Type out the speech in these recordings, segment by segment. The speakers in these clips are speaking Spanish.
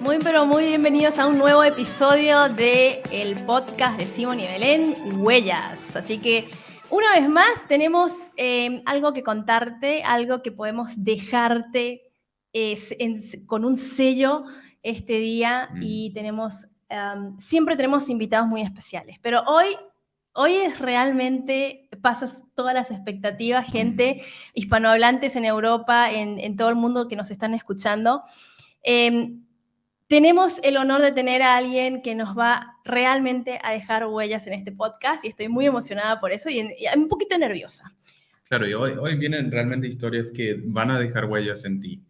Muy, pero muy bienvenidos a un nuevo episodio del podcast de Simón y Belén, Huellas. Así que una vez más tenemos algo que contarte, algo que podemos dejarte con un sello este día y siempre tenemos invitados muy especiales. Pero hoy es realmente, pasas todas las expectativas, gente hispanohablantes en Europa, en todo el mundo que nos están escuchando. Tenemos el honor de tener a alguien que nos va realmente a dejar huellas en este podcast y estoy muy emocionada por eso y un poquito nerviosa. Claro, y hoy vienen realmente historias que van a dejar huellas en ti.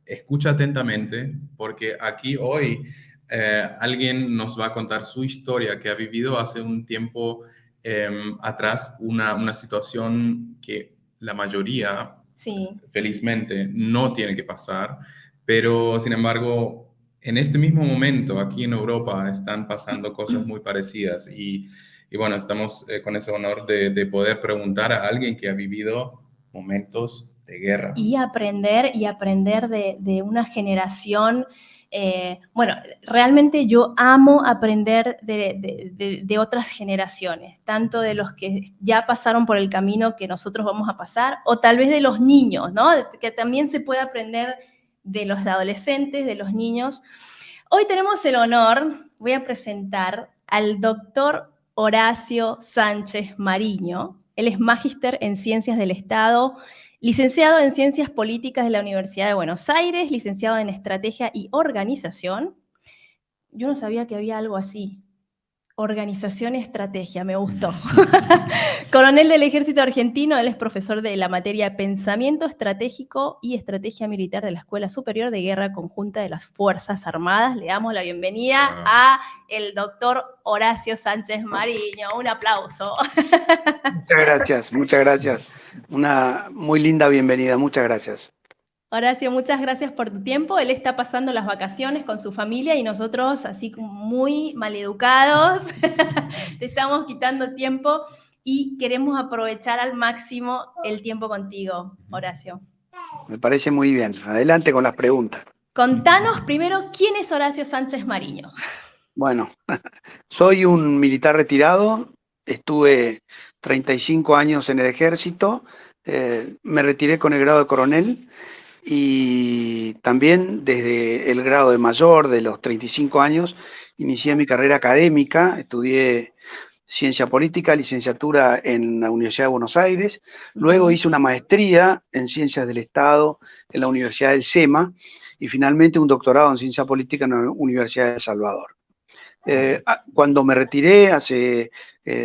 Escucha atentamente porque aquí hoy alguien nos va a contar su historia que ha vivido hace un tiempo atrás una situación que la mayoría, Sí. felizmente, no tiene que pasar, pero sin embargo, en este mismo momento aquí en Europa están pasando cosas muy parecidas y bueno, estamos con ese honor de poder preguntar a alguien que ha vivido momentos de guerra. Y aprender de una generación. Bueno, realmente yo amo aprender de otras generaciones, tanto de los que ya pasaron por el camino que nosotros vamos a pasar, o tal vez de los niños, ¿no? Que también se puede aprender de los adolescentes, de los niños. Hoy tenemos el honor, voy a presentar al doctor Horacio Sánchez Mariño. Él es magíster en Ciencias del Estado, licenciado en Ciencias Políticas de la Universidad de Buenos Aires, licenciado en Estrategia y Organización. Yo no sabía que había algo así. Organización y estrategia, me gustó. Coronel del Ejército Argentino, él es profesor de la materia Pensamiento Estratégico y Estrategia Militar de la Escuela Superior de Guerra Conjunta de las Fuerzas Armadas. Le damos la bienvenida a el doctor Horacio Sánchez Mariño. Un aplauso. Muchas gracias. Una muy linda bienvenida, muchas gracias. Horacio, muchas gracias por tu tiempo. Él está pasando las vacaciones con su familia y nosotros, así como muy maleducados, te estamos quitando tiempo y queremos aprovechar al máximo el tiempo contigo, Horacio. Me parece muy bien. Adelante con las preguntas. Contanos primero quién es Horacio Sánchez Mariño. Bueno, soy un militar retirado, estuve 35 años en el ejército, me retiré con el grado de coronel y también desde el grado de mayor de los 35 años inicié mi carrera académica, estudié Ciencia Política, licenciatura en la Universidad de Buenos Aires, luego hice una maestría en Ciencias del Estado en la Universidad del SEMA y finalmente un doctorado en Ciencia Política en la Universidad de El Salvador. Cuando me retiré, hace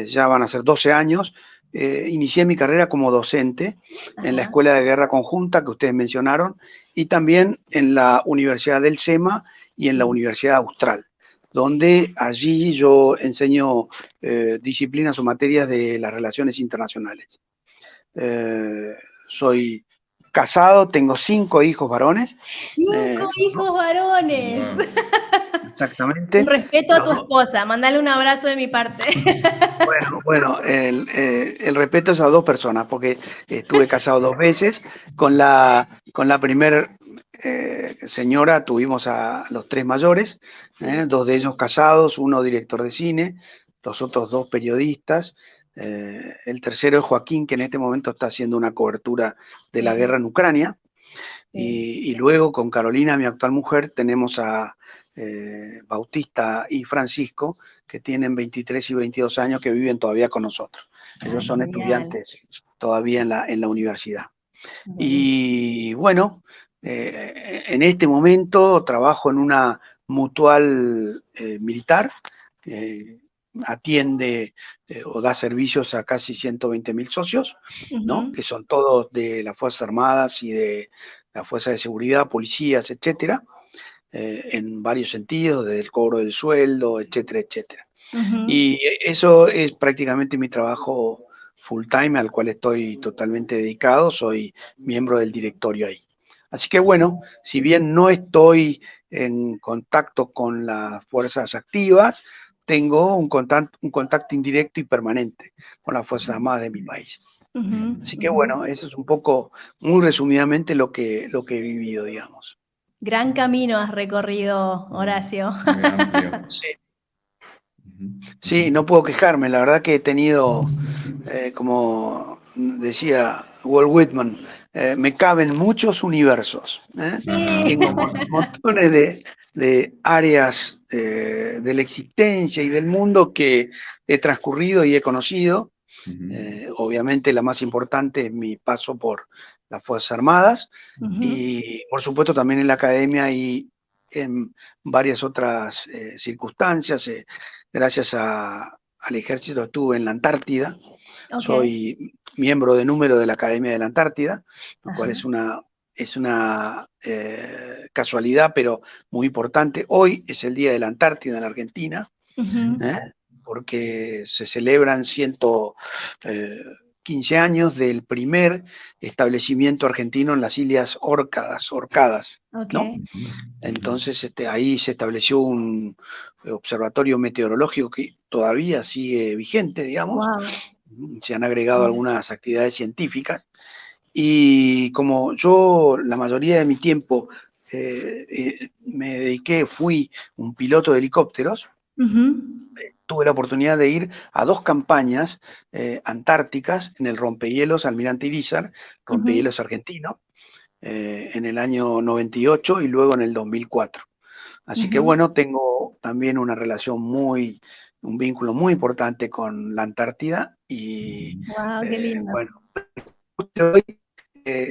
ya van a ser 12 años, inicié mi carrera como docente en la Escuela de Guerra Conjunta que ustedes mencionaron y también en la Universidad del SEMA y en la Universidad Austral, donde allí yo enseño disciplinas o materias de las relaciones internacionales. Soy casado, tengo 5 hijos varones. 5 hijos varones. Wow. Exactamente. Un respeto a tu esposa, mandale un abrazo de mi parte. Bueno, el respeto es a 2 personas, porque estuve casado 2 veces. Con la primer señora tuvimos a los 3 mayores, 2 de ellos casados, uno director de cine, los otros 2 periodistas. El tercero es Joaquín, que en este momento está haciendo una cobertura de la guerra en Ucrania. Y luego con Carolina, mi actual mujer, tenemos a Bautista y Francisco, que tienen 23 y 22 años, que viven todavía con nosotros. Ellos son estudiantes todavía en la universidad. Y bueno, en este momento trabajo en una mutual militar, atiende o da servicios a casi 120.000 socios, ¿no? Que son todos de las Fuerzas Armadas y de la Fuerza de Seguridad, policías, etcétera, en varios sentidos, desde el cobro del sueldo, etcétera, etcétera. Y eso es prácticamente mi trabajo full time al cual estoy totalmente dedicado, soy miembro del directorio ahí. Así que bueno, si bien no estoy en contacto con las fuerzas activas, tengo un contacto indirecto y permanente con las Fuerzas Armadas de mi país. Así que bueno, eso es un poco, muy resumidamente, lo que he vivido, digamos. Gran camino has recorrido, Horacio. Muy amplio. Sí, Ujú, sí, no puedo quejarme. La verdad que he tenido, como decía Walt Whitman, me caben muchos universos. Sí. Tengo montones de áreas de la existencia y del mundo que he transcurrido y he conocido. ujú, Obviamente la más importante es mi paso por las Fuerzas Armadas Ujú. y por supuesto también en la academia y en varias otras circunstancias. Gracias al ejército estuve en la Antártida, Ok. soy miembro de número de la Academia de la Antártida, lo cual Ajá. es una casualidad, pero muy importante. Hoy es el Día de la Antártida en Argentina, Ujú. ¿eh? Porque se celebran 115 años del primer establecimiento argentino en las Islas Orcadas, Ok. ¿no? ujú, ujú. Entonces ahí se estableció un observatorio meteorológico que todavía sigue vigente, digamos. Wow. Se han agregado algunas actividades científicas y como yo la mayoría de mi tiempo me dediqué, fui un piloto de helicópteros, tuve la oportunidad de ir a dos campañas antárticas en el rompehielos Almirante Irizar, rompehielos argentino, en el año 98 y luego en el 2004. Así que bueno, tengo también una relación un vínculo muy importante con la Antártida y Wow, qué lindo. bueno, hoy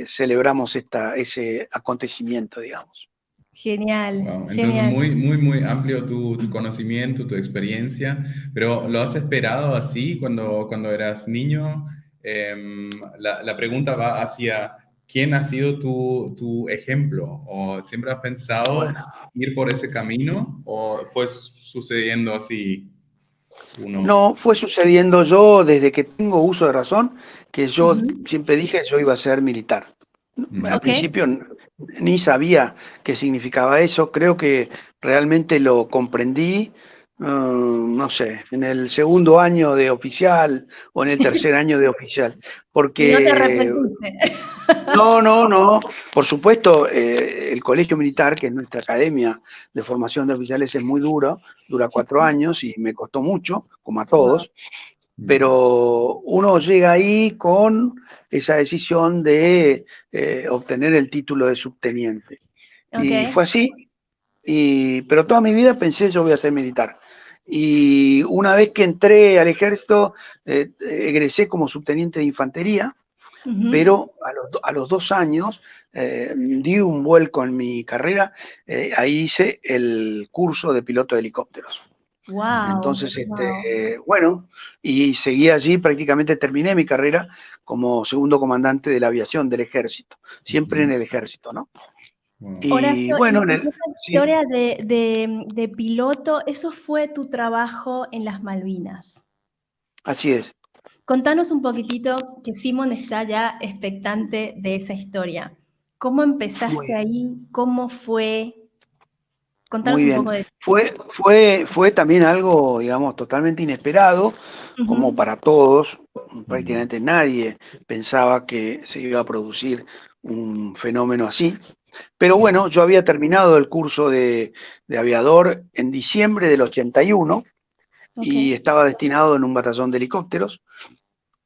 celebramos ese acontecimiento, digamos. Genial, Wow. Entonces, genial. muy, muy, muy amplio tu conocimiento, tu experiencia, pero ¿lo has esperado así cuando eras niño? La pregunta va hacia ¿quién ha sido tu ejemplo? ¿O siempre has pensado Bueno, ir por ese camino o fue sucediendo así uno? no, fue sucediendo yo desde que tengo uso de razón, que yo Ujú. siempre dije que yo iba a ser militar. Al Ujú, Ok. principio ni sabía qué significaba eso, creo que realmente lo comprendí, no sé, en el segundo año de oficial o en el tercer año de oficial, Y no te porque arrepentiste. no, por supuesto, el colegio militar, que es nuestra academia de formación de oficiales, es muy duro, dura 4 años y me costó mucho, como a Wow. todos, ujú, pero uno llega ahí con esa decisión de obtener el título de subteniente. Ok. Y fue así, pero toda mi vida pensé yo voy a ser militar. Y una vez que entré al ejército, egresé como subteniente de infantería, Ujú. pero a los 2 años di un vuelco en mi carrera, ahí hice el curso de piloto de helicópteros. Wow. Entonces, Wow. bueno, y seguí allí, prácticamente terminé mi carrera como segundo comandante de la aviación del ejército, siempre en ujú. el ejército, ¿no? Wow. Y Horacio, bueno, y esa sí, historia de piloto, eso fue tu trabajo en las Malvinas. así es. Contanos un poquitito, que Simón está ya expectante de esa historia. ¿Cómo Muy empezaste bien. ahí? ¿Cómo fue? Contanos Muy un bien. poco de... Fue también algo, digamos, totalmente inesperado, como Ujú. para todos. Ujú, Prácticamente nadie pensaba que se iba a producir un fenómeno así. Pero ujú, bueno, yo había terminado el curso de aviador en diciembre del 81 Ok. y estaba destinado en un batallón de helicópteros.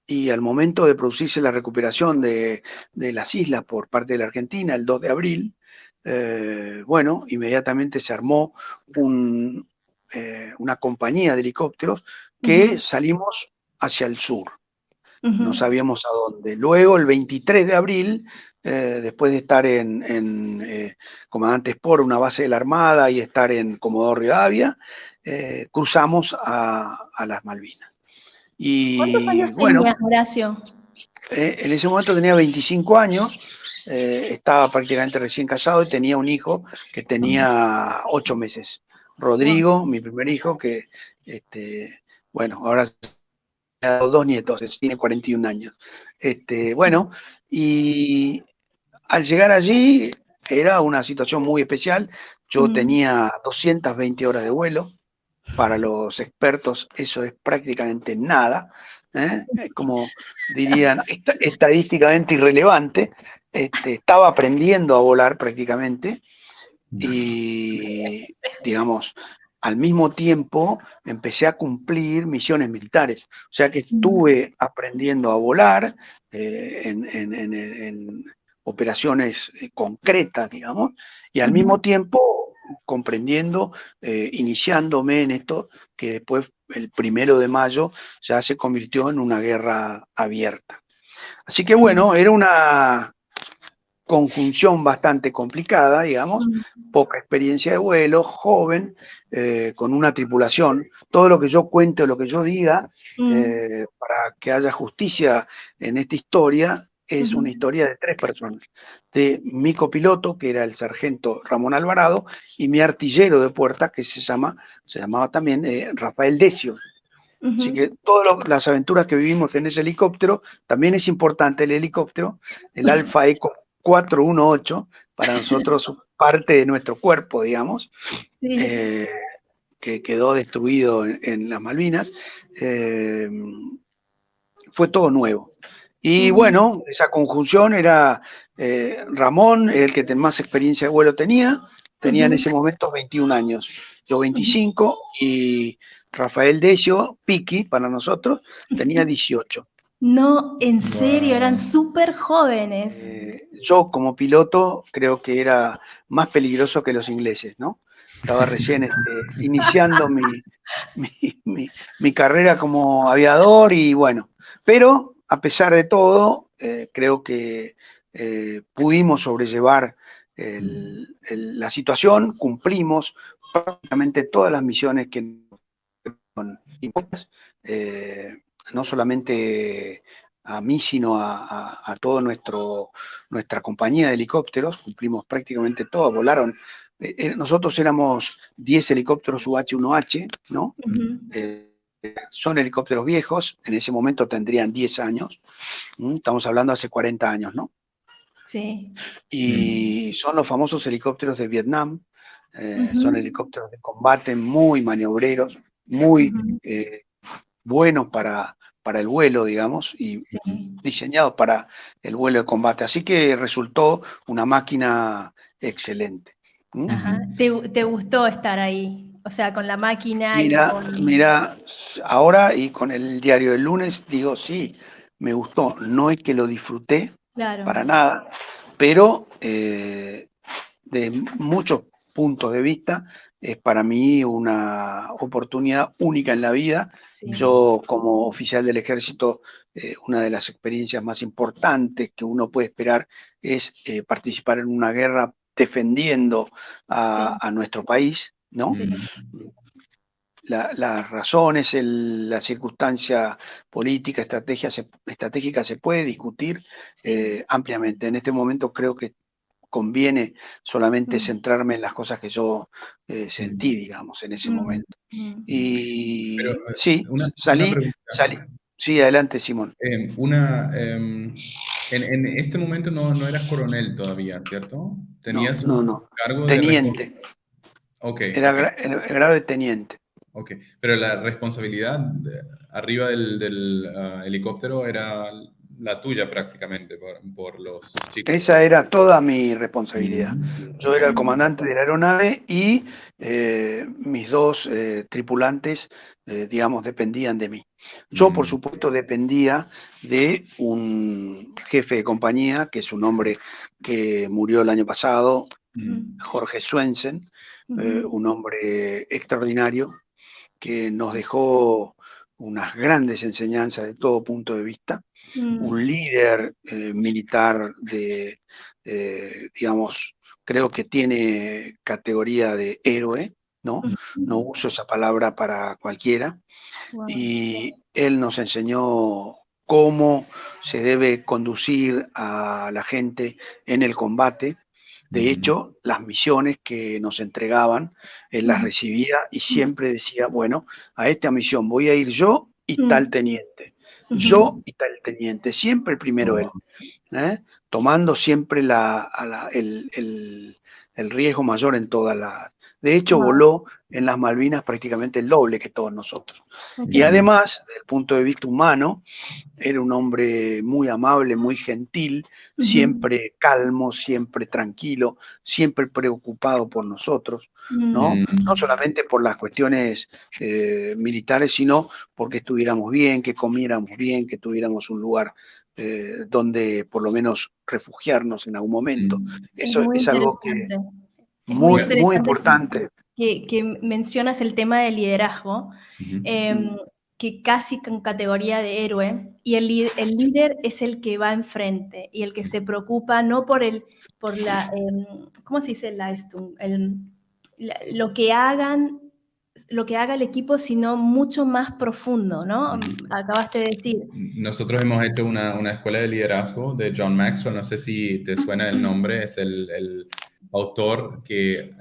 Y al momento de producirse la recuperación de las islas por parte de la Argentina, el 2 de abril, bueno, inmediatamente se armó un, una compañía de helicópteros que Ujú. salimos hacia el sur, no Ujú. sabíamos a dónde. Luego, el 23 de abril, después de estar en Comandante Sport, una base de la Armada, y estar en Comodoro Rivadavia, cruzamos a las Malvinas. ¿Cuántos Y años bueno, tenías, Horacio? en ese momento tenía 25 años, estaba prácticamente recién casado y tenía un hijo que Ok. tenía 8 meses. Wow. Rodrigo, mi primer hijo, que, bueno, ahora ha dado 2 nietos, tiene 41 años. Bueno, y al llegar allí era una situación muy especial. Yo Ujú. tenía 220 horas de vuelo. Para los expertos eso es prácticamente nada, como dirían, estadísticamente irrelevante. Estaba aprendiendo a volar prácticamente y, digamos, al mismo tiempo empecé a cumplir misiones militares. O sea que estuve aprendiendo a volar en operaciones concretas, digamos, y al mismo tiempo comprendiendo, iniciándome en esto, que después el 1 de mayo ya se convirtió en una guerra abierta. Así que bueno, era una conjunción bastante complicada, digamos, poca experiencia de vuelo, joven, con una tripulación. Todo lo que yo cuente o lo que yo diga, para que haya justicia en esta historia, es una historia de 3 personas. De mi copiloto, que era el sargento Ramón Alvarado, y mi artillero de puerta, que se llamaba también Rafael Decio. Así que todas las aventuras que vivimos en ese helicóptero, también es importante el helicóptero, el Alfa Eco 418, para nosotros parte de nuestro cuerpo, digamos, Sí. que quedó destruido en las Malvinas. Fue todo nuevo. Y bueno, esa conjunción era Ramón, el que más experiencia de vuelo tenía en ese momento 21 años, yo 25, y Rafael Decio, Piqui, para nosotros, tenía 18. No, en serio, eran Wow. súper jóvenes. Yo como piloto creo que era más peligroso que los ingleses, ¿no? Estaba recién iniciando mi carrera como aviador y bueno, pero a pesar de todo, creo que pudimos sobrellevar la situación, cumplimos prácticamente todas las misiones que nos impuestas, no solamente a mí, sino a toda nuestra compañía de helicópteros, cumplimos prácticamente todas, volaron. Nosotros éramos 10 helicópteros UH-1H, ¿no? Son helicópteros viejos, en ese momento tendrían 10 años, estamos hablando hace 40 años, ¿no? Sí. Y son los famosos helicópteros de Vietnam, son helicópteros de combate muy maniobreros, muy buenos para el vuelo, digamos, y Sí. diseñados para el vuelo de combate. Así que resultó una máquina excelente. Ajá. ¿Te gustó estar ahí? O sea, con la máquina y con... Mira, ahora y con el diario del lunes digo, sí, me gustó. No es que lo disfruté Claro. para nada, pero de muchos puntos de vista es para mí una oportunidad única en la vida. Sí. Yo como oficial del ejército, una de las experiencias más importantes que uno puede esperar es participar en una guerra defendiendo Sí. a nuestro país, ¿no? Sí. Las razones, la circunstancia política, estratégica se puede discutir Sí. ampliamente. En este momento creo que conviene solamente centrarme en las cosas que yo sentí, digamos, en ese momento. Pero Y sí, una pregunta. salí. Sí, adelante, Simón. En este momento no eras coronel todavía, ¿cierto? No, Tenías no, un no. cargo de responsabilidad. Teniente. Ok, Era ok, el grado de teniente. ok. Pero la responsabilidad arriba del helicóptero era la tuya prácticamente por los chicos. Esa era toda mi responsabilidad. Yo Ok. era el comandante de la aeronave y mis dos tripulantes, digamos, dependían de mí. Yo, por Mm, supuesto, dependía de un jefe de compañía, que es un hombre que murió el año pasado, mm, Jorge Swensen, un hombre extraordinario que nos dejó unas grandes enseñanzas de todo punto de vista, un líder militar digamos, creo que tiene categoría de héroe, ¿no? No uso esa palabra para cualquiera, Wow. y él nos enseñó cómo se debe conducir a la gente en el combate. De mm, hecho, las misiones que nos entregaban, él las recibía y siempre decía, bueno, a esta misión voy a ir yo y tal teniente. Yo y tal teniente, siempre el primero él, wow, tomando siempre el riesgo mayor en todas De hecho, Wow, voló en las Malvinas prácticamente el doble que todos nosotros. ok. Y además, desde el punto de vista humano, era un hombre muy amable, muy gentil, Ujú. siempre calmo, siempre tranquilo, siempre preocupado por nosotros, ¿no? Mm, No solamente por las cuestiones militares, sino porque estuviéramos bien, que comiéramos bien, que tuviéramos un lugar donde por lo menos refugiarnos en algún momento. es Eso es algo que es muy muy interesante importante. que mencionas el tema del liderazgo, Mm. que casi con categoría de héroe, y el líder es el que va enfrente y el que se preocupa no por la, ¿cómo se dice? Lo que hagan, lo que haga el equipo, sino mucho más profundo, ¿no? Acabaste de decir. Nosotros hemos hecho una escuela de liderazgo de John Maxwell, no sé si te suena el nombre, es el autor que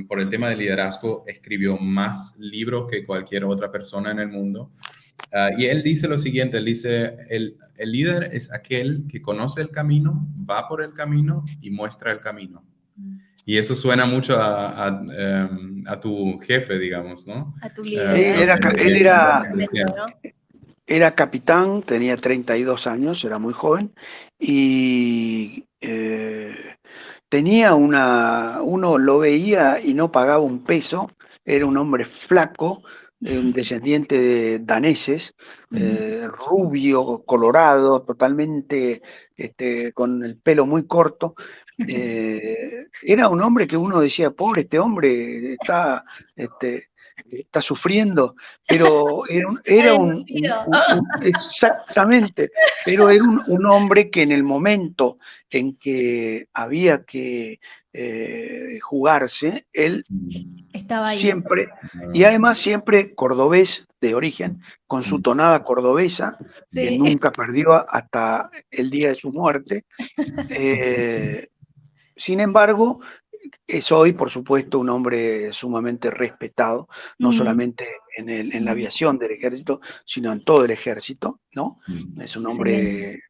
por el tema de liderazgo escribió más libros que cualquier otra persona en el mundo. Y él dice lo siguiente, él dice, el líder es aquel que conoce el camino, va por el camino y muestra el camino. Y eso suena mucho a tu jefe, digamos, ¿no? A tu líder, a Era, tu él líder en ese era, momento, ¿no? Era capitán, tenía 32 años, era muy joven, y tenía uno lo veía y no pagaba un peso, era un hombre flaco, un descendiente de daneses, Ujú. rubio, colorado, totalmente con el pelo muy corto. Era un hombre que uno decía, pobre, este hombre este, está sufriendo, pero Está era divertido. exactamente, pero era un hombre que en el momento en que había que jugarse, él Estaba ahí. siempre, y además siempre cordobés de origen, con su Mm. tonada cordobesa, que Sí. nunca perdió hasta el día de su muerte. Eh, Sin embargo, es hoy, por supuesto, un hombre sumamente respetado, no Mm, solamente en la mm. aviación del ejército, sino en todo el ejército, ¿no? Es un Excelente. hombre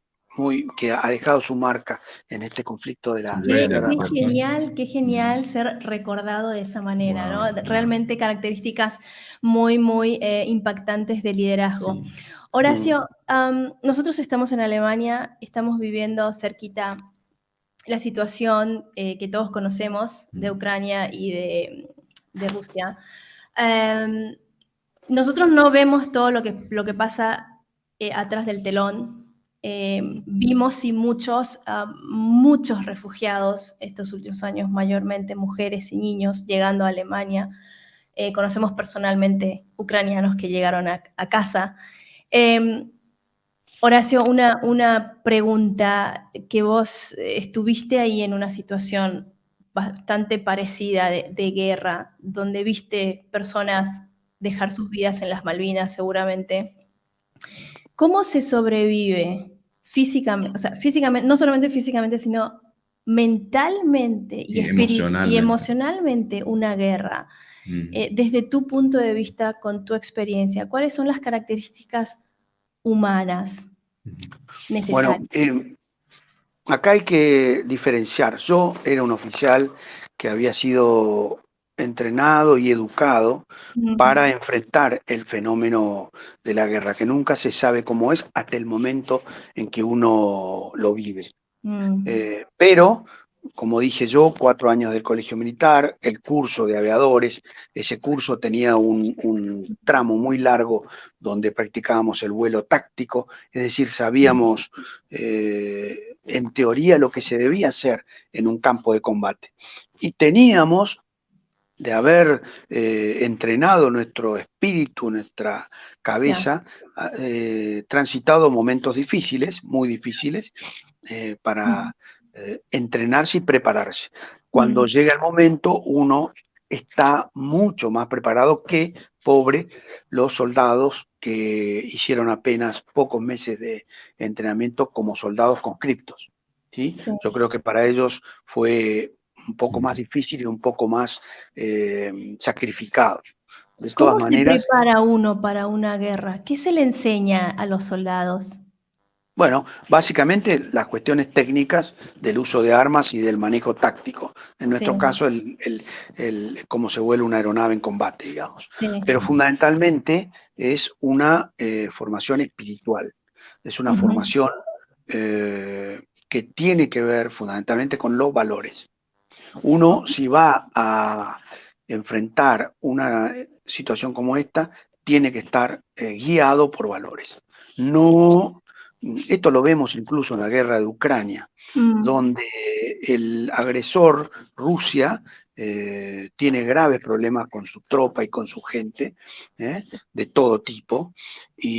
que ha dejado su marca en este conflicto de Un la rey del guerra. Qué genial ser recordado de esa manera, Wow, ¿no? wow. Realmente características muy, muy impactantes de liderazgo. Sí. Mm. Horacio, nosotros estamos en Alemania, estamos viviendo cerquita la situación que todos conocemos de Ucrania y de Rusia. Em, Nosotros no vemos todo lo que pasa atrás del telón. Vimos sí muchos refugiados estos últimos años, mayormente mujeres y niños llegando a Alemania. Conocemos personalmente ucranianos que llegaron a casa. Eh, Horacio, una pregunta, que vos estuviste ahí en una situación bastante parecida de guerra, donde viste personas dejar sus vidas en las Malvinas seguramente. ¿Cómo se sobrevive físicamente, o sea, físicamente, no solamente físicamente, sino mentalmente Y y emocionalmente. emocionalmente una guerra? Mm. Desde tu punto de vista, con tu experiencia, ¿cuáles son las características humanas Bueno, necesarias? acá hay que diferenciar. Yo era un oficial que había sido entrenado y educado para Mm, enfrentar el fenómeno de la guerra, que nunca se sabe cómo es hasta el momento en que uno lo vive. mm, Pero, como dije yo, 4 años del colegio militar, el curso de aviadores, ese curso tenía un tramo muy largo donde practicábamos el vuelo táctico, es decir, sabíamos en teoría lo que se debía hacer en un campo de combate. Y teníamos de haber entrenado nuestro espíritu, nuestra ya. cabeza, transitado momentos difíciles, muy difíciles, Mm, para entrenarse y prepararse. Cuando mm, llega el momento, uno está mucho más preparado que, pobre, los soldados que hicieron apenas pocos meses de entrenamiento como soldados conscriptos. ¿Sí? sí. Yo creo que para ellos fue un poco más Mm. difícil y un poco más sacrificado. De todas ¿Cómo se maneras, prepara uno para una guerra? ¿Qué se le enseña a los soldados? Bueno, básicamente las cuestiones técnicas del uso de armas y del manejo táctico. En Sí, nuestro caso, cómo se vuela una aeronave en combate, digamos. sí. Pero fundamentalmente es una formación espiritual. Es una Ujú, formación que tiene que ver fundamentalmente con los valores. Uno, si va a enfrentar una situación como esta, tiene que estar guiado por valores. No, esto lo vemos incluso en la guerra de Ucrania, mm, donde el agresor, Rusia, tiene graves problemas con su tropa y con su gente, de todo tipo,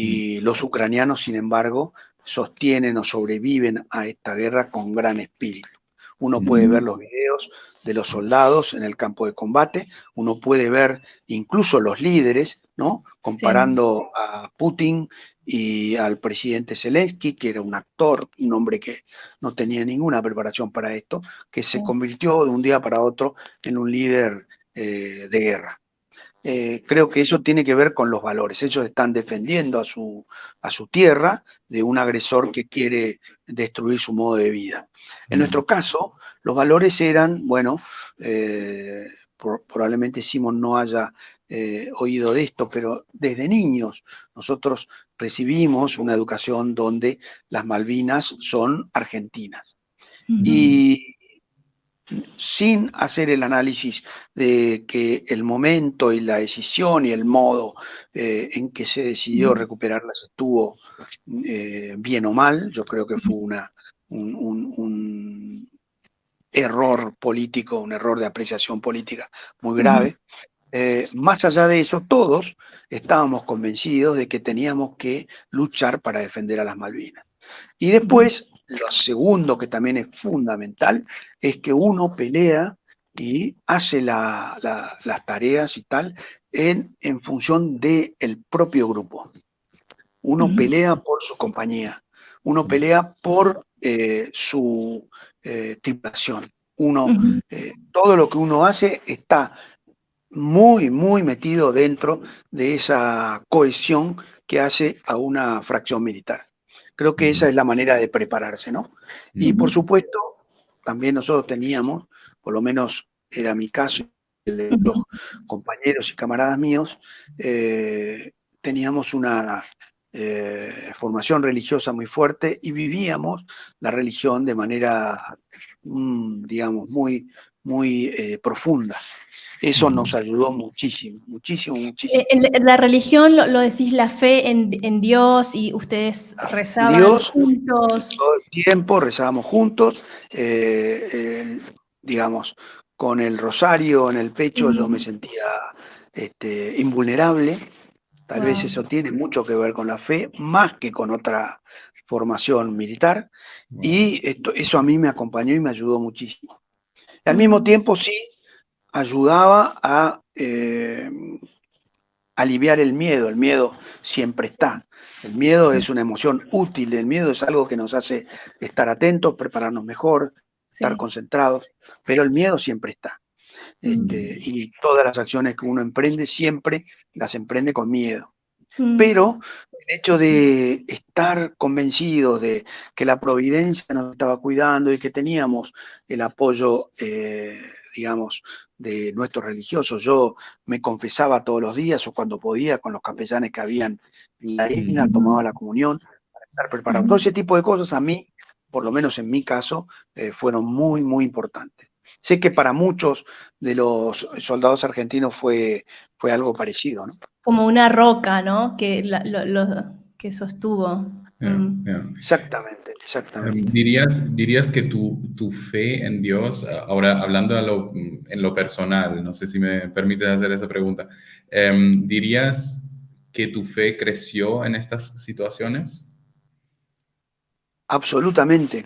Mm, y los ucranianos, sin embargo, sostienen o sobreviven a esta guerra con gran espíritu. Uno puede ver ujú, los videos de los soldados en el campo de combate, uno puede ver incluso los líderes, ¿no? sí, Comparando a Putin y al presidente Zelensky, que era un actor, un hombre que no tenía ninguna preparación para esto, que sí. se convirtió de un día para otro en un líder de guerra. Creo que eso tiene que ver con los valores. Ellos están defendiendo a su tierra de un agresor que quiere destruir su modo de vida. En mm, nuestro caso, los valores eran, bueno, probablemente Simón no haya oído de esto, pero desde niños nosotros recibimos una educación donde las Malvinas son argentinas. Ujú, Y sin hacer el análisis de que el momento y la decisión y el modo en que se decidió ujú, recuperarlas estuvo bien o mal. Yo creo que fue un error político, un error de apreciación política muy ujú, grave. Más allá de eso, todos estábamos convencidos de que teníamos que luchar para defender a las Malvinas. Y ujú, después, lo segundo que también es fundamental, es que uno pelea y hace las tareas y tal en función del propio grupo. Uno ujú, pelea por su compañía, uno mm, pelea por su tripulación. Uno, ujú. todo lo que uno hace está muy, muy metido dentro de esa cohesión que hace a una fracción militar. Creo que esa mm, es la manera de prepararse, ¿no? Y por mm, supuesto, también nosotros teníamos, por lo menos era mi caso, el de Ujú. los compañeros y camaradas míos, teníamos una formación religiosa muy fuerte y vivíamos la religión de manera, digamos, muy, muy profunda. Eso nos mm. ayudó muchísimo, muchísimo, muchísimo. En la religión lo decís la fe en Dios y ustedes rezaban Dios, juntos. todo el tiempo rezábamos juntos, digamos, con el rosario en el pecho yo me sentía invulnerable. Tal vez Wow. eso tiene mucho que ver con la fe, más que con otra formación militar, Wow. y eso a mí me acompañó y me ayudó muchísimo. Y al mismo tiempo sí ayudaba a aliviar el miedo siempre está. El miedo es una emoción útil, el miedo es algo que nos hace estar atentos, prepararnos mejor, estar Sí. concentrados, pero el miedo siempre está. Mm, Y todas las acciones que uno emprende siempre las emprende con miedo. Mm, Pero el hecho de estar convencidos de que la providencia nos estaba cuidando y que teníamos el apoyo, digamos, de nuestros religiosos. Yo me confesaba todos los días o cuando podía con los capellanes que habían en la isla, mm, tomaba ujú, la comunión para estar preparado. Todo ujú. ese tipo de cosas a mí, por lo menos en mi caso, fueron muy, muy importantes. Sé que para muchos de los soldados argentinos fue algo parecido, ¿no? Como una roca, ¿no? Que que sostuvo. yeah, yeah. Exactamente, exactamente. ¿Dirías que tu fe en Dios, ahora hablando en lo personal, no sé si me permites hacer esa pregunta, ¿dirías que tu fe creció en estas situaciones? Absolutamente.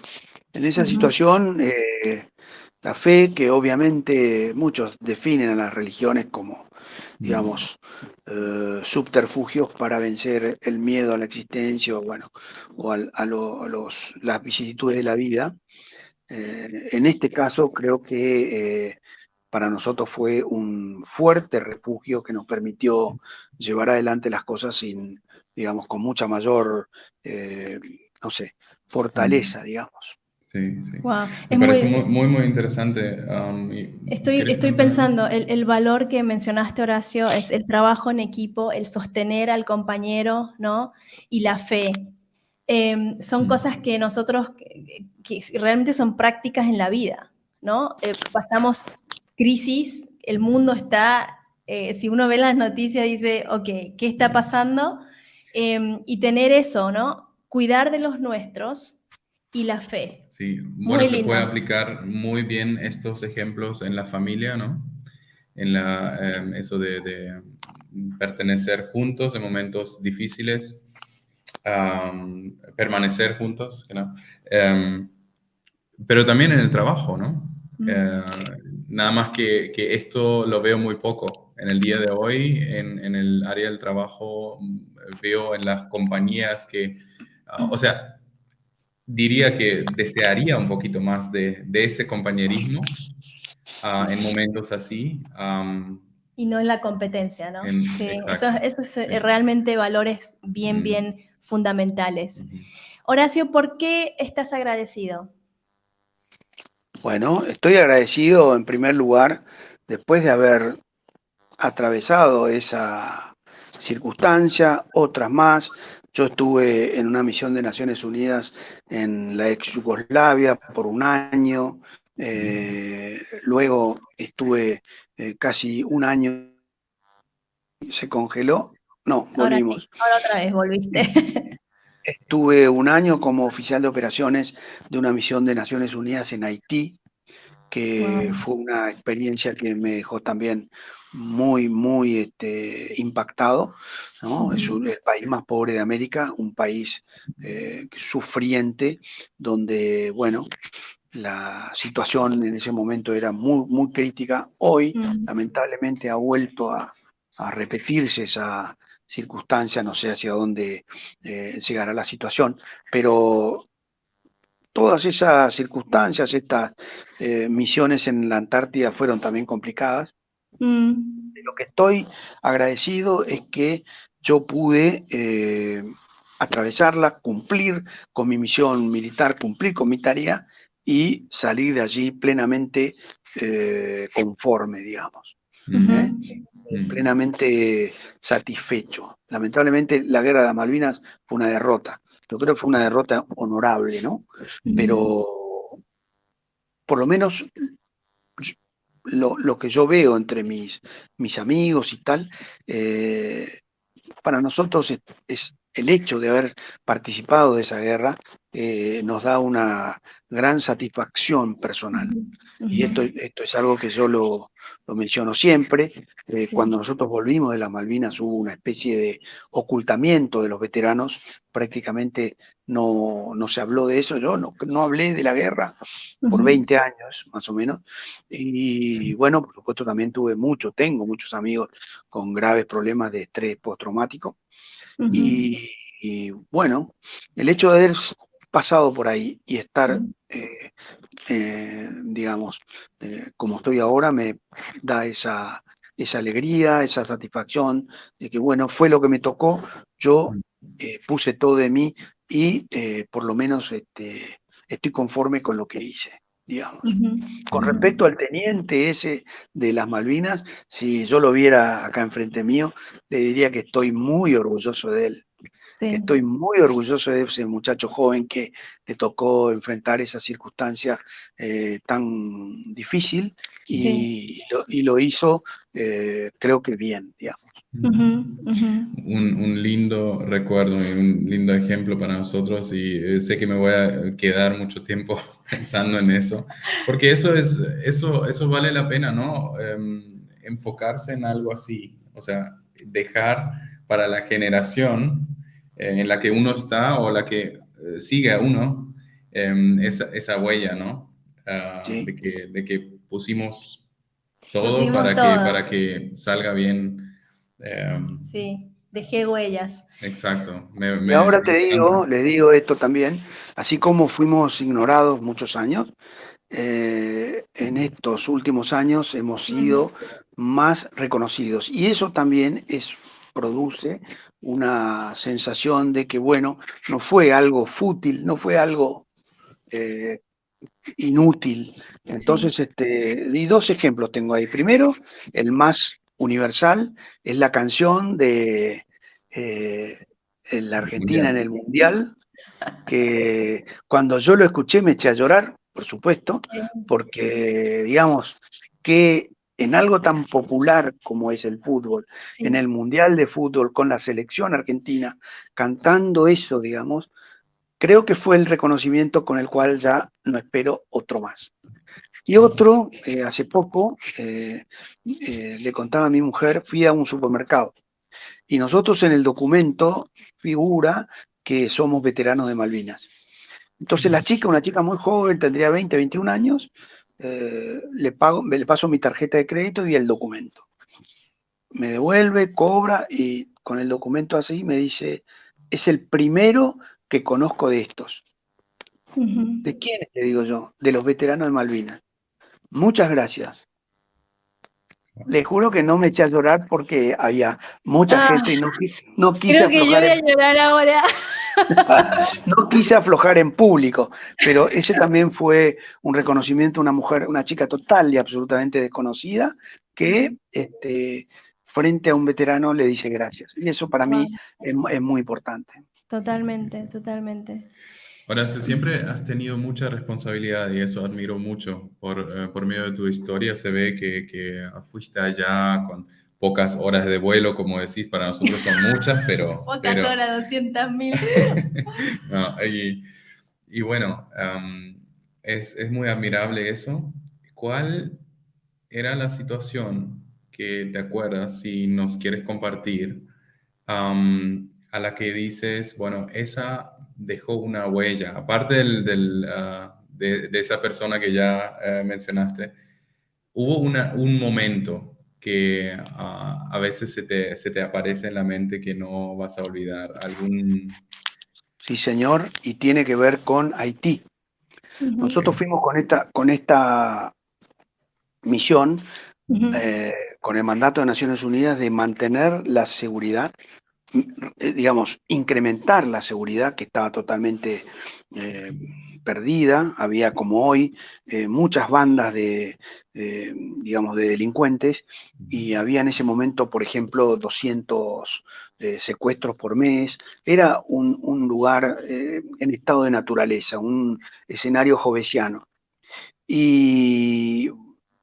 En esa Ujú, situación, la fe, que obviamente muchos definen a las religiones como, Mm, digamos, subterfugios para vencer el miedo a la existencia o, bueno, o las vicisitudes de la vida. En este caso, creo que para nosotros fue un fuerte refugio que nos permitió llevar adelante las cosas sin, digamos, con mucha mayor eh, no sé, fortaleza, digamos. Sí, sí. Wow. Me parece muy interesante. Estoy pensando, el valor que mencionaste, Horacio, es el trabajo en equipo, el sostener al compañero, ¿no? Y la fe. Son cosas que nosotros, que realmente son prácticas en la vida, ¿no? Pasamos crisis, el mundo está, si uno ve las noticias, dice, ok, ¿qué está pasando? Y tener eso, ¿no? Cuidar de los nuestros y la fe. Sí, bueno, Muy se puede lindo. aplicar muy bien estos ejemplos en la familia, ¿no? En eso de pertenecer juntos en momentos difíciles, permanecer juntos, ¿no? Em, pero también en el trabajo, ¿no? Eh, Nada más que esto lo veo muy poco. En el día de hoy, en el área del trabajo, veo en las compañías que, o sea, diría que desearía un poquito más de ese compañerismo en momentos así. Y no en la competencia, ¿no? Sí, Exacto. eso es Sí. realmente valores bien, bien fundamentales. Horacio, ¿por qué estás agradecido? Bueno, estoy agradecido en primer lugar, después de haber atravesado esa circunstancia, otras más. Yo estuve en una misión de Naciones Unidas en la ex Yugoslavia por un año, luego estuve casi un año, se congeló, no, Ahora sí, volvimos. ahora otra vez volviste. Estuve un año como oficial de operaciones de una misión de Naciones Unidas en Haití, que Wow. fue una experiencia que me dejó también muy impactado, ¿no? Es el país más pobre de América, un país sufriente, donde, bueno, la situación en ese momento era muy crítica. Hoy, lamentablemente, ha vuelto a repetirse esa circunstancia, no sé hacia dónde llegará la situación, pero todas esas circunstancias, estas misiones en la Antártida fueron también complicadas. De lo que estoy agradecido es que yo pude atravesarla, cumplir con mi misión militar, cumplir con mi tarea y salir de allí plenamente conforme, digamos, plenamente satisfecho. Lamentablemente la guerra de las Malvinas fue una derrota. Yo creo que fue una derrota honorable, ¿no? Pero por lo menos lo que yo veo entre mis amigos y tal, para nosotros es el hecho de haber participado de esa guerra, nos da una gran satisfacción personal. Y esto es algo que yo lo menciono siempre. Sí. Cuando nosotros volvimos de las Malvinas hubo una especie de ocultamiento de los veteranos, prácticamente no se habló de eso. Yo no hablé de la guerra por 20 años más o menos. Y bueno, por supuesto también tengo muchos amigos con graves problemas de estrés postraumático. Y bueno, el hecho de haber pasado por ahí y estar, digamos, como estoy ahora, me da esa alegría, esa satisfacción de que, bueno, fue lo que me tocó, yo puse todo de mí y por lo menos estoy conforme con lo que hice, digamos. Con respecto al teniente ese de las Malvinas, si yo lo viera acá enfrente mío, le diría que estoy muy orgulloso de él. Sí. Que estoy muy orgulloso de ese muchacho joven que le tocó enfrentar esa circunstancia tan difícil y lo hizo, creo que bien, digamos. Un lindo recuerdo y un lindo ejemplo para nosotros y sé que me voy a quedar mucho tiempo pensando en eso, porque eso vale la pena, ¿no? Enfocarse en algo así, o sea, dejar para la generación en la que uno está o la que sigue a uno esa huella, ¿no? Sí. De que pusimos todo Pusimos para todo. que salga bien. Sí, dejé huellas. Exacto, Y ahora me encanta. les digo esto también, así como fuimos ignorados muchos años, en estos últimos años hemos sido más reconocidos. Y eso también es produce una sensación de que, bueno, no fue algo fútil, no fue algo inútil. Entonces, Sí. y dos ejemplos tengo ahí. Primero, el más universal es la canción de la Argentina en Mundial. el Mundial, que cuando yo lo escuché me eché a llorar, por supuesto, porque digamos que en algo tan popular como es el fútbol, en Sí. el Mundial de Fútbol, con la selección argentina, cantando eso, digamos, creo que fue el reconocimiento con el cual ya no espero otro más. Y otro, hace poco, le contaba a mi mujer, fui a un supermercado y nosotros en el documento figura que somos veteranos de Malvinas. Entonces la chica, una chica muy joven, tendría 20, 21 años, le paso mi tarjeta de crédito y el documento. Me devuelve, cobra y con el documento así me dice, es el primero que conozco de estos. Ujú. ¿De quiénes? Le digo yo, de los veteranos de Malvinas. Muchas gracias. Le juro que no me eché a llorar porque había mucha Ah, gente y no quise creo que yo aflojar voy a llorar ahora. no quise aflojar en público, pero ese también fue un reconocimiento a una mujer, una chica total y absolutamente desconocida, que frente a un veterano le dice gracias. Y eso para mí Wow, es muy importante. Sí, sí, totalmente, sí. totalmente. Horacio, siempre has tenido mucha responsabilidad y eso admiro mucho. Por medio de tu historia se ve que fuiste allá con pocas horas de vuelo, como decís, para nosotros son muchas, Pocas horas, 200.000. no, y bueno, es muy admirable eso. ¿Cuál era la situación que te acuerdas, si nos quieres compartir, a la que dices, bueno, esa dejó una huella, aparte de esa persona que ya mencionaste, hubo un momento que a veces se te aparece en la mente que no vas a olvidar, algún... Sí, señor, y tiene que ver con Haití. Ujú, Nosotros Ok. fuimos con esta misión, ujú, con el mandato de Naciones Unidas de mantener la seguridad, digamos, incrementar la seguridad que estaba totalmente eh, perdida. Había, como hoy, muchas bandas digamos, de delincuentes y había en ese momento, por ejemplo, 200 secuestros por mes. Era un lugar en estado de naturaleza, un escenario jovesiano. Y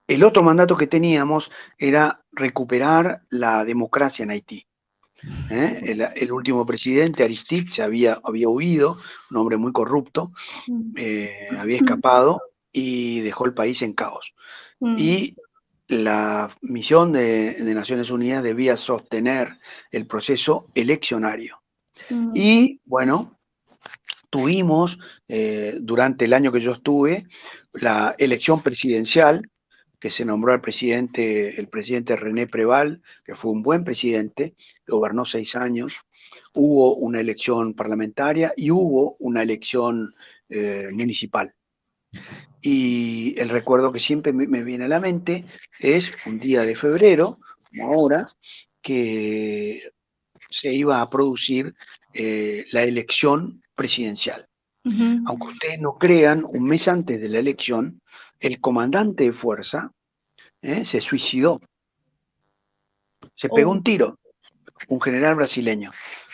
el otro mandato que teníamos era recuperar la democracia en Haití. El último presidente, Aristide, había huido, un hombre muy corrupto, había ujú, escapado y dejó el país en caos. mm, Y la misión de Naciones Unidas debía sostener el proceso eleccionario. mm, Y bueno, tuvimos durante el año que yo estuve la elección presidencial, que se nombró el presidente René Preval, que fue un buen presidente, gobernó 6 años. Hubo una elección parlamentaria y hubo una elección municipal. Y el recuerdo que siempre me viene a la mente es un día de febrero, como ahora, que se iba a producir la elección presidencial. ujú. Aunque ustedes no crean, un mes antes de la elección, el comandante de fuerza se suicidó, se pegó Oh, un tiro, un general brasileño.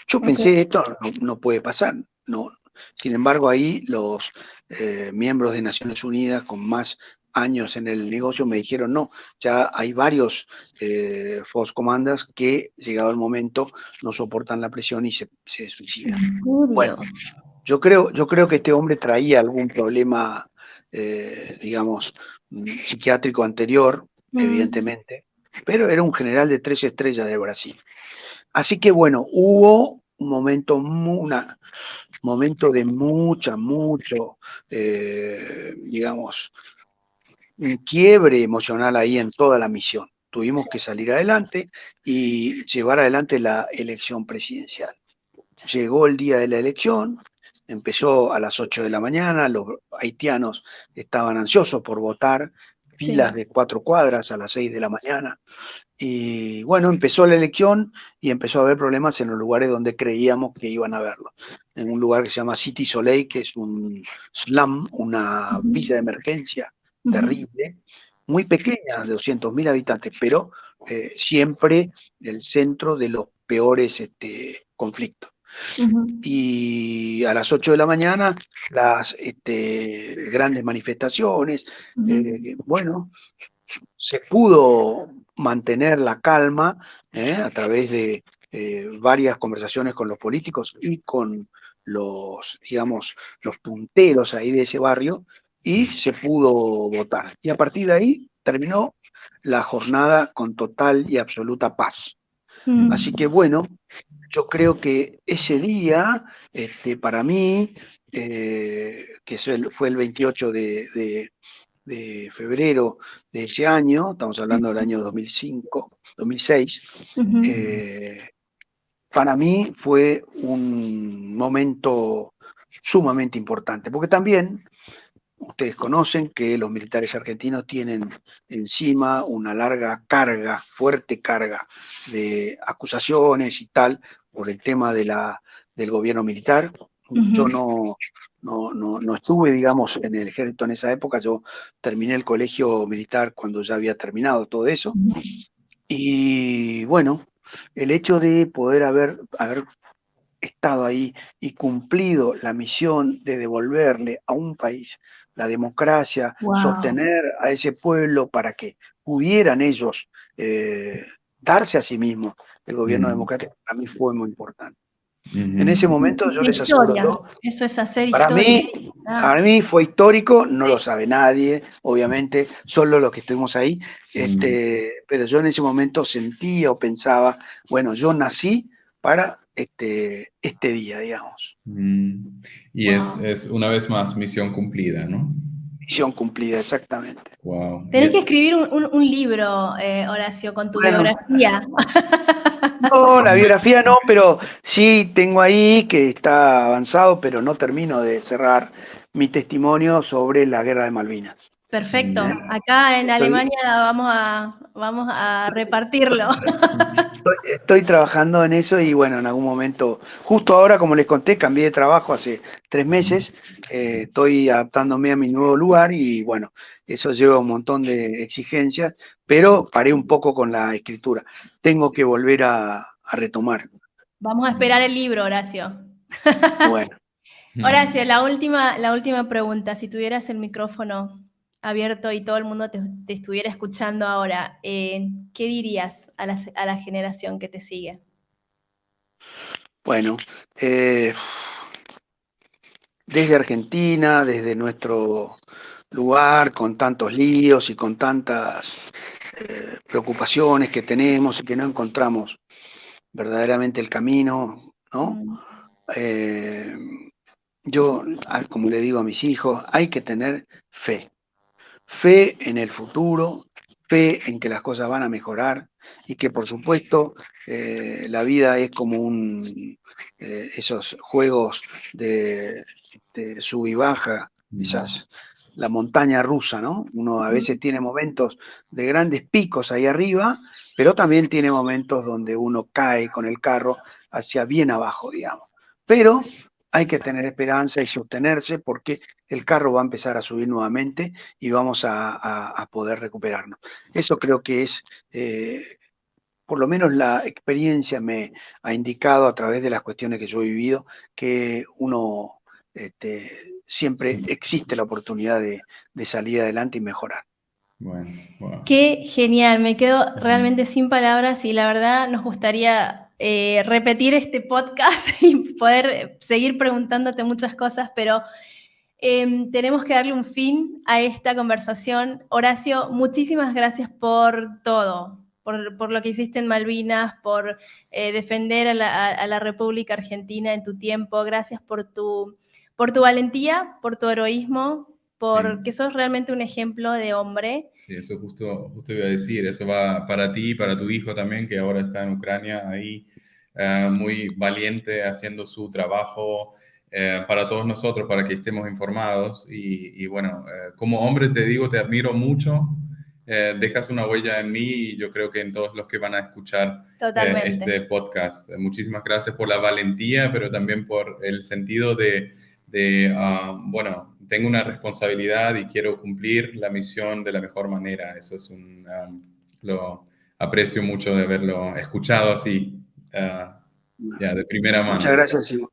Yo ok. pensé, esto no puede pasar. No. Sin embargo, ahí los miembros de Naciones Unidas con más años en el negocio me dijeron, no, ya hay varios Force Commanders que, llegado el momento, no soportan la presión y se suicidan. ¿En Bueno, serio? yo creo que este hombre traía algún problema, digamos, psiquiátrico anterior, Mm, evidentemente, pero era un general de 3 estrellas de Brasil. Así que bueno, hubo un momento de mucho, digamos, un quiebre emocional ahí en toda la misión. Tuvimos sí, que salir adelante y llevar adelante la elección presidencial. Llegó el día de la elección, empezó a las 8 de la mañana, los haitianos estaban ansiosos por votar, filas sí. de 4 cuadras a las 6 de la mañana. Y bueno, empezó la elección y empezó a haber problemas en los lugares donde creíamos que iban a haberlo. En un lugar que se llama City Soleil, que es un slum, una Ujú, villa de emergencia ujú, terrible, muy pequeña, de 200.000 habitantes, pero siempre el centro de los peores conflictos. ujú, Y a las 8 de la mañana las grandes manifestaciones, ujú, bueno, se pudo mantener la calma a través de varias conversaciones con los políticos y con los, digamos, los punteros ahí de ese barrio, y se pudo votar. Y a partir de ahí terminó la jornada con total y absoluta paz. Así que ujú. bueno, yo creo que ese día, para mí, que fue el 28 de febrero de ese año, estamos hablando del año 2005, 2006, Ujú. eh, para mí fue un momento sumamente importante, porque también ustedes conocen que los militares argentinos tienen encima una larga carga, fuerte carga de acusaciones y tal por el tema del gobierno militar. Yo Ujú. no estuve, digamos, en el ejército en esa época. Yo terminé el colegio militar cuando ya había terminado todo eso. Y bueno, el hecho de poder haber estado ahí y cumplido la misión de devolverle a un país la democracia, Wow. sostener a ese pueblo para que pudieran ellos darse a sí mismos el gobierno Mm, democrático, para mí fue muy importante. En ese ujú. momento yo Hiciste les aseguro, historia, eso es hacer para historia. mí, Ah, para mí fue histórico, no lo sí. sabe nadie, obviamente, solo los que estuvimos ahí, Mm, pero yo en ese momento sentía o pensaba, bueno, yo nací para este día, digamos. mm. Y Wow. es una vez más misión cumplida, ¿no? Misión cumplida, exactamente. Wow. Tenés que escribir un libro, Horacio, con tu Bueno, biografía. no, la biografía no, pero sí tengo ahí que está avanzado, pero no termino de cerrar mi testimonio sobre la guerra de Malvinas. Perfecto. Ya. Acá en Estoy, Alemania vamos a repartirlo. estoy trabajando en eso y bueno, en algún momento, justo ahora, como les conté, cambié de trabajo hace 3 meses, estoy adaptándome a mi nuevo lugar y bueno, eso lleva un montón de exigencias, pero paré un poco con la escritura. Tengo que volver a retomar. Vamos a esperar el libro, Horacio. Bueno, Horacio, la última pregunta. Si tuvieras el micrófono abierto y todo el mundo te estuviera escuchando ahora, ¿qué dirías a la generación que te sigue? bueno, eh, desde Argentina, desde nuestro lugar, con tantos líos y con tantas preocupaciones que tenemos y que no encontramos verdaderamente el camino, ¿no? Mm, Eh, yo, como le digo a mis hijos, hay que tener fe, fe en el futuro, fe en que las cosas van a mejorar y que por supuesto la vida es como esos juegos de sub y baja, mm, esas, la montaña rusa, ¿no? Uno a ujú. veces tiene momentos de grandes picos ahí arriba, pero también tiene momentos donde uno cae con el carro hacia bien abajo, digamos. Pero hay que tener esperanza y sostenerse porque el carro va a empezar a subir nuevamente y vamos a poder recuperarnos. Eso creo que es, por lo menos la experiencia me ha indicado a través de las cuestiones que yo he vivido, que uno siempre existe la oportunidad de salir adelante y mejorar. bueno, wow. Qué genial, me quedo Mm, realmente sin palabras y la verdad nos gustaría repetir este podcast y poder seguir preguntándote muchas cosas, pero tenemos que darle un fin a esta conversación. Horacio, muchísimas gracias por todo, por lo que hiciste en Malvinas, por defender a la República Argentina en tu tiempo. Gracias por tu valentía, por tu heroísmo, porque sí. sos realmente un ejemplo de hombre. Sí, eso justo iba a decir, eso va para ti y para tu hijo también, que ahora está en Ucrania, ahí muy valiente haciendo su trabajo, para todos nosotros, para que estemos informados. Y bueno, como hombre te digo, te admiro mucho dejas una huella en mí y yo creo que en todos los que van a escuchar Totalmente. este podcast. Muchísimas gracias por la valentía, pero también por el sentido bueno, tengo una responsabilidad y quiero cumplir la misión de la mejor manera. Eso es lo aprecio mucho de haberlo escuchado así, de primera mano. Muchas gracias, Simón.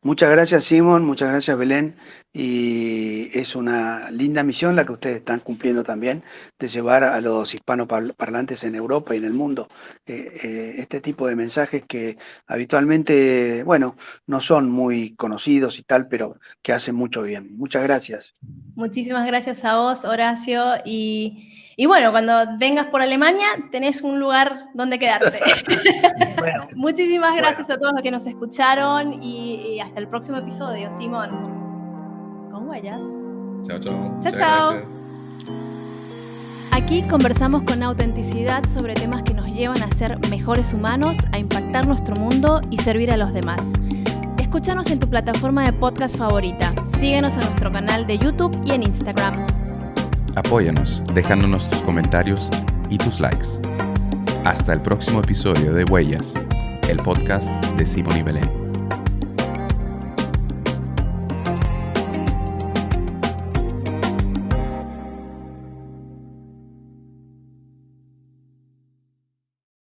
Muchas gracias, Simón. Muchas gracias, Belén. Y es una linda misión la que ustedes están cumpliendo también, de llevar a los hispanoparlantes en Europa y en el mundo este tipo de mensajes que habitualmente, bueno, no son muy conocidos y tal, pero que hacen mucho bien. Muchas gracias. Muchísimas gracias a vos, Horacio. Y bueno, cuando vengas por Alemania, tenés un lugar donde quedarte. Bueno, Muchísimas gracias a todos los que nos escucharon y hasta el próximo episodio, Simón. Con huellas. Chao, chao. Chao, Muchas chao. gracias. Aquí conversamos con autenticidad sobre temas que nos llevan a ser mejores humanos, a impactar nuestro mundo y servir a los demás. Escúchanos en tu plataforma de podcast favorita. Síguenos en nuestro canal de YouTube y en Instagram. Apóyanos dejándonos tus comentarios y tus likes. Hasta el próximo episodio de Huellas, el podcast de Simón y Belén.